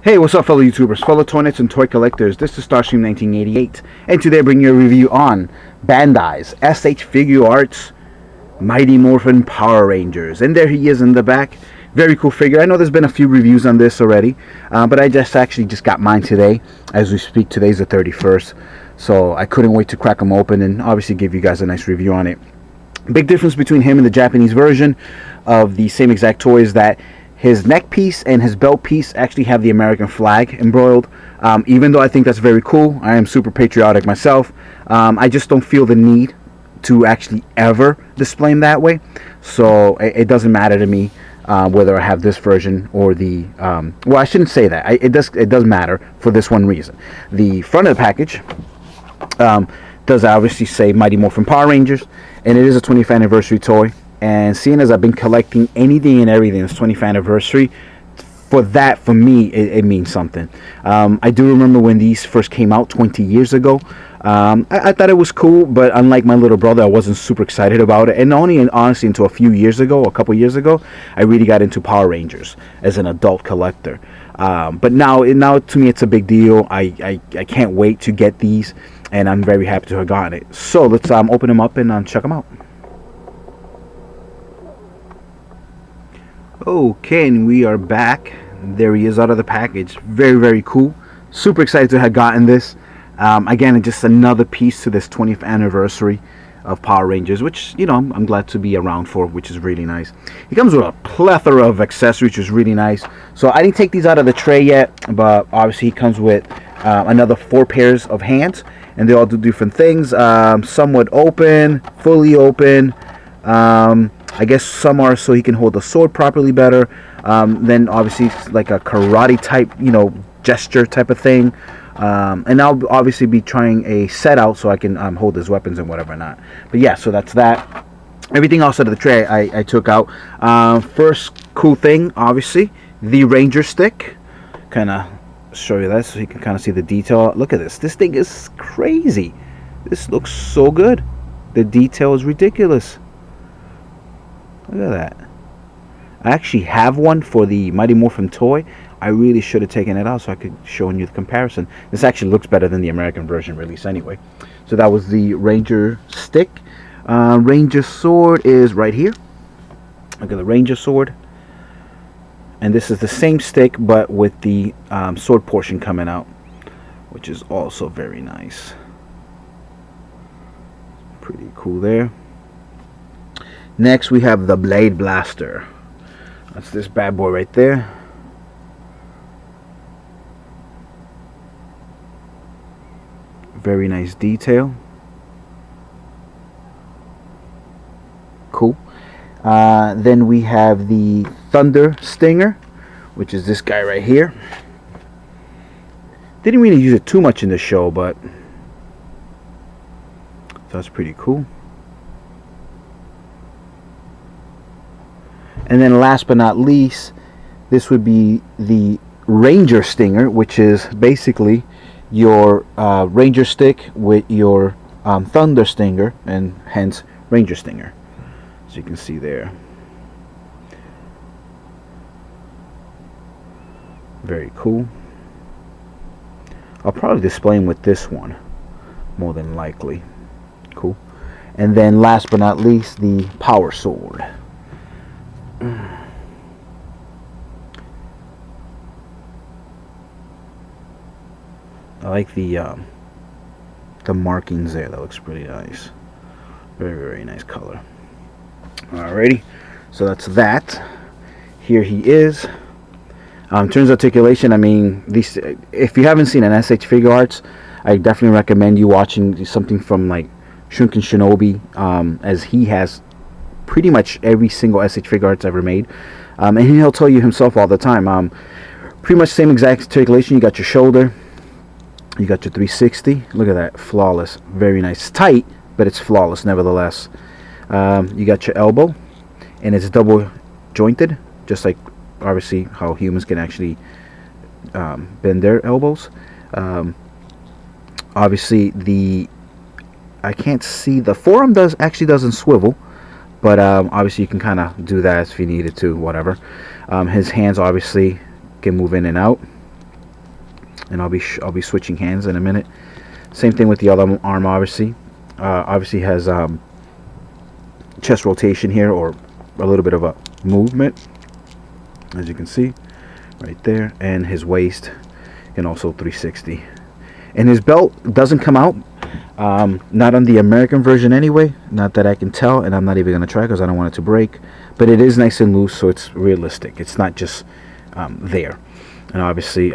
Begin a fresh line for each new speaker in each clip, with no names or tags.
Hey, what's up, fellow YouTubers, fellow toy nuts and toy collectors? This is Starstream 1988, and today I bring you a review on Bandai's SH Figuarts Mighty Morphin Power Rangers. And there he is in the back. Very cool figure. I know there's been a few reviews on this already, but I actually just got mine today. As we speak, today's the 31st, so I couldn't wait to crack them open and obviously give you guys a nice review on it. Big difference between him and the Japanese version of the same exact toy is that his neck piece and his belt piece actually have the American flag embroiled. Even though I think that's very cool, I am super patriotic myself. I just don't feel the need to actually ever display them that way. So it doesn't matter to me whether I have this version or the... well, I shouldn't say that. It does matter for this one reason. The front of the package does obviously say Mighty Morphin Power Rangers, and it is a 20th anniversary toy. And seeing as I've been collecting anything and everything this 20th anniversary, for me, it means something. I do remember when these first came out 20 years ago. I thought it was cool, but unlike my little brother, I wasn't super excited about it. And honestly, until a couple years ago, I really got into Power Rangers as an adult collector. But now to me, it's a big deal. I can't wait to get these, and I'm very happy to have gotten it. So let's open them up and check them out. Okay, and we are back. There he is out of the package. Very cool. Super excited to have gotten this. Again, just another piece to this 20th anniversary of Power Rangers, which, you know, I'm glad to be around for, which is really nice. He comes with a plethora of accessories, which is really nice. So I didn't take these out of the tray yet, but obviously he comes with another 4 pairs of hands, and they all do different things. Somewhat open, fully open. I guess some are so he can hold the sword properly better. Then obviously it's like a karate type, you know, gesture type of thing. And I'll obviously be trying a set out so I can hold his weapons and whatever not. But yeah, so that's that. Everything else out of the tray I took out. First cool thing, obviously, the Ranger stick. Kind of show you that so you can kind of see the detail. Look at this. This thing is crazy. This looks so good. The detail is ridiculous. Look at that. I actually have one for the Mighty Morphin toy. I really should have taken it out so I could show you the comparison. This actually looks better than the American version release anyway. So that was the Ranger stick. Ranger sword is right here. Look at the Ranger sword. And this is the same stick but with the sword portion coming out, which is also very nice. Pretty cool there. Next we have the Blade Blaster. That's this bad boy right there. Very nice detail. Cool. Then we have the Thunder Stinger, which is this guy right here. Didn't really use it too much in the show, but that's pretty cool. And then last but not least, this would be the Ranger Stinger, which is basically your Ranger stick with your Thunder Stinger, and hence Ranger Stinger. So you can see there. Very cool. I'll probably display him with this one, more than likely. Cool. And then last but not least, the Power Sword. I like the markings there. That looks pretty nice. Very nice color. Alrighty, so that's that. Here he is. In terms of articulation, I mean, these. If you haven't seen an SH Figuarts, I definitely recommend you watching something from like Shunkin Shinobi, as he has pretty much every single SH Figuarts ever made, and he'll tell you himself all the time. Pretty much same exact articulation. You got your shoulder, you got your 360. Look at that, flawless, very nice. It's tight, but it's flawless nevertheless. You got your elbow, and it's double jointed, just like obviously how humans can actually bend their elbows. Obviously I can't see, the forearm doesn't swivel, but obviously you can kind of do that if you needed to, whatever. His hands obviously can move in and out. and I'll be switching hands in a minute. Same thing with the other arm, obviously. Obviously has chest rotation here, or a little bit of a movement, as you can see right there, and his waist, and also 360. And his belt doesn't come out, not on the American version anyway, not that I can tell, and I'm not even going to try because I don't want it to break, but it is nice and loose, so it's realistic. It's not just there. And obviously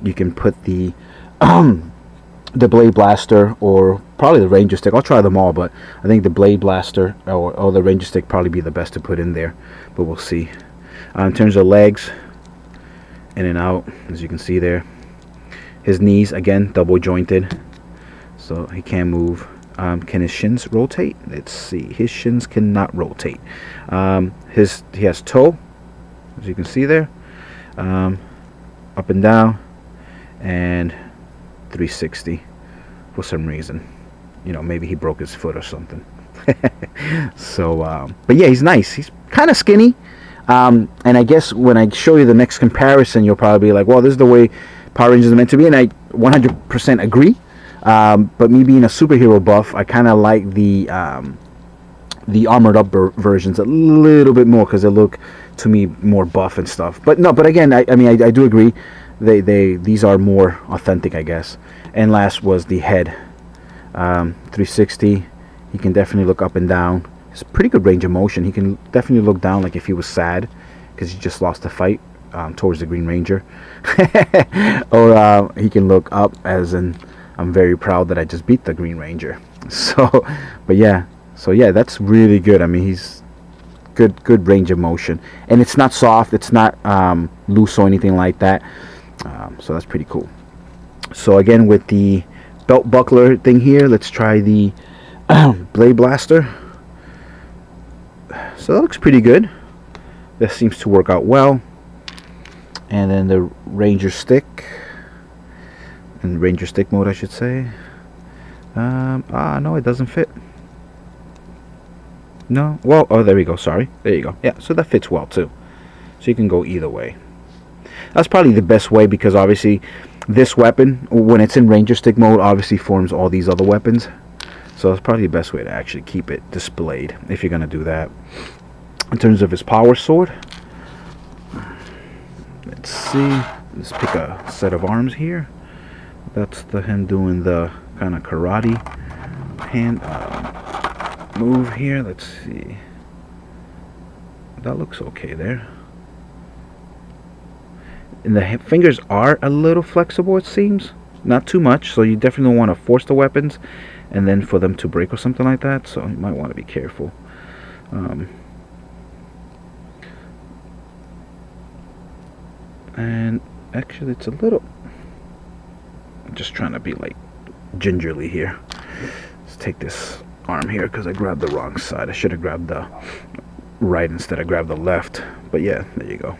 you can put the Blade Blaster, or probably the Ranger Stick. I'll try them all, but I think the Blade Blaster or the Ranger Stick probably be the best to put in there, but we'll see. In terms of legs, in and out, as you can see there. His knees, again, double jointed, so he can't move. Can his shins rotate? Let's see. His shins cannot rotate. He has toe, as you can see there, up and down, and 360 for some reason. You know, maybe he broke his foot or something. So, but yeah, he's nice. He's kind of skinny. And I guess when I show you the next comparison, you'll probably be like, well, this is the way Power Rangers are meant to be, and I 100% agree. But me being a superhero buff, I kind of like the armored up versions a little bit more, because they look to me more buff and stuff. But no, but again, I mean, I do agree. These are more authentic, I guess. And last was the head, 360. He can definitely look up and down. It's pretty good range of motion. He can definitely look down like if he was sad because he just lost the fight towards the Green Ranger. Or he can look up as in, I'm very proud that I just beat the Green Ranger. So, but yeah. So yeah, that's really good. I mean, he's good range of motion. And it's not soft. It's not loose or anything like that. So that's pretty cool. So again, with the belt buckler thing here, let's try the Blade Blaster. So that looks pretty good. That seems to work out well. And then the Ranger Stick, in Ranger Stick mode, I should say. No, it doesn't fit. No, well, oh, there we go. Sorry, there you go. Yeah, so that fits well too. So you can go either way. That's probably the best way, because obviously this weapon, when it's in Ranger Stick mode, obviously forms all these other weapons. So that's probably the best way to actually keep it displayed, if you're gonna do that. In terms of his power sword, let's see. Let's pick a set of arms here. That's him doing the kind of karate hand move here. Let's see. That looks okay there. And the fingers are a little flexible, it seems. Not too much, so you definitely don't want to force the weapons and then for them to break or something like that. So you might want to be careful. And actually, it's a little... I'm just trying to be like gingerly here. Let's take this arm here because I grabbed the wrong side. I should have grabbed the right instead of grabbed the left. But yeah, there you go.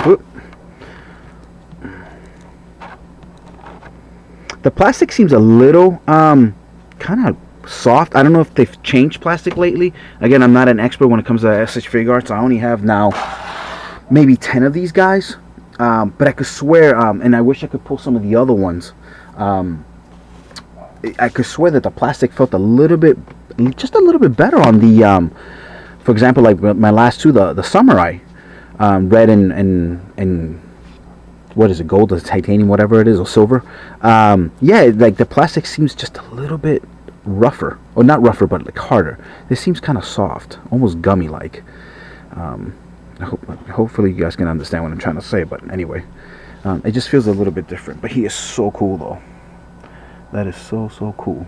Whoop. The plastic seems a little kind of soft. I don't know if they've changed plastic lately. Again, I'm not an expert when it comes to SH Figuarts. I only have now maybe 10 of these guys. But I could swear, and I wish I could pull some of the other ones. I could swear that the plastic felt a little bit, just a little bit better on the, for example, like my last two, the Samurai, red and what is it, gold or titanium, whatever it is, or silver. Yeah, like the plastic seems just a little bit rougher, or not rougher, but like harder. This seems kind of soft, almost gummy like. Hopefully you guys can understand what I'm trying to say, but anyway, it just feels a little bit different. But he is so cool though. That is so cool.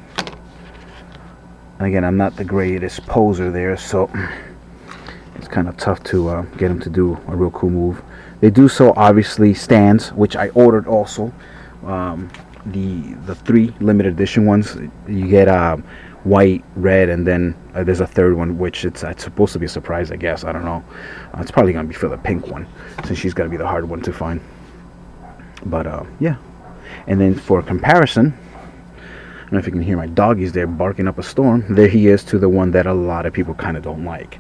And again, I'm not the greatest poser there, so it's kind of tough to get him to do a real cool move. They do so obviously stands, which I ordered also. The 3 limited edition ones, you get white, red, and then there's a third one, which it's supposed to be a surprise, I guess. I don't know. It's probably gonna be for the pink one, since she's gotta be the hard one to find. But yeah. And then for comparison, I don't know if you can hear my doggies there barking up a storm. There he is to the one that a lot of people kind of don't like.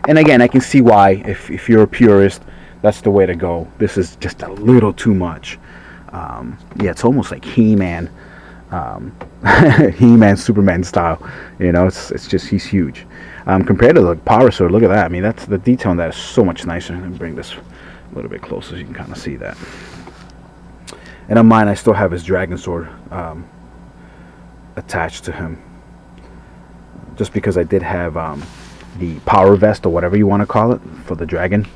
And again, I can see why, if you're a purist, that's the way to go. This is just a little too much. Yeah, it's almost like He-Man, He-Man, Superman style. You know, it's just, he's huge. Compared to the Power Sword, look at that. I mean, that's the detail on that is so much nicer. Let me bring this a little bit closer so you can kind of see that. And on mine, I still have his Dragon Sword attached to him, just because I did have the Power Vest, or whatever you want to call it, for the dragon,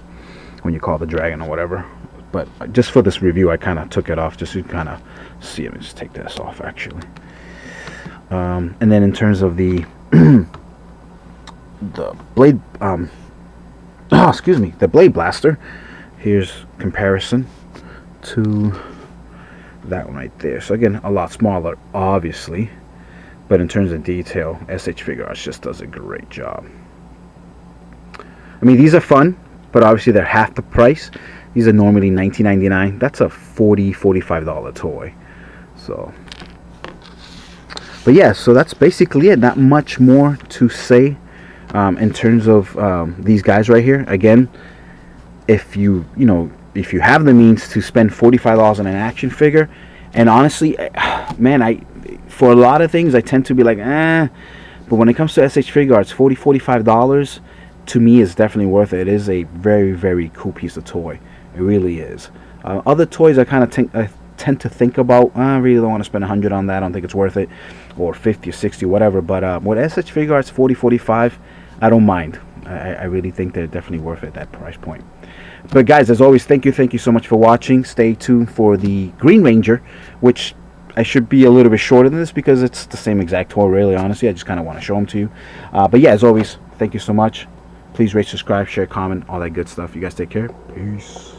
when you call the dragon or whatever. But just for this review, I kind of took it off just to kind of see. Let me just take this off, actually. And then in terms of the the blade, excuse me, the Blade Blaster, here's comparison to that one right there. So again, a lot smaller, obviously, but in terms of detail, SH Figuarts just does a great job. I mean, these are fun, but obviously they're half the price. These are normally $19.99. That's a $45 toy. So, but yeah, so that's basically it. Not much more to say in terms of these guys right here. Again, if you have the means to spend $45 on an action figure, and honestly, man, for a lot of things I tend to be like, but when it comes to SH Figuarts, $45 to me is definitely worth it. It is a very, very cool piece of toy. It really is. Other toys I kind of tend to think about, I really don't want to spend 100 on that. I don't think it's worth it, or 50 or 60, whatever. But with SH Figuarts, 40, 45, I don't mind. I really think they're definitely worth it at that price point. But guys, as always, thank you so much for watching. Stay tuned for the Green Ranger, which I should be a little bit shorter than this because it's the same exact toy, really, honestly. I just kind of want to show them to you. But yeah, as always, thank you so much. Please rate, subscribe, share, comment, all that good stuff. You guys take care. Peace.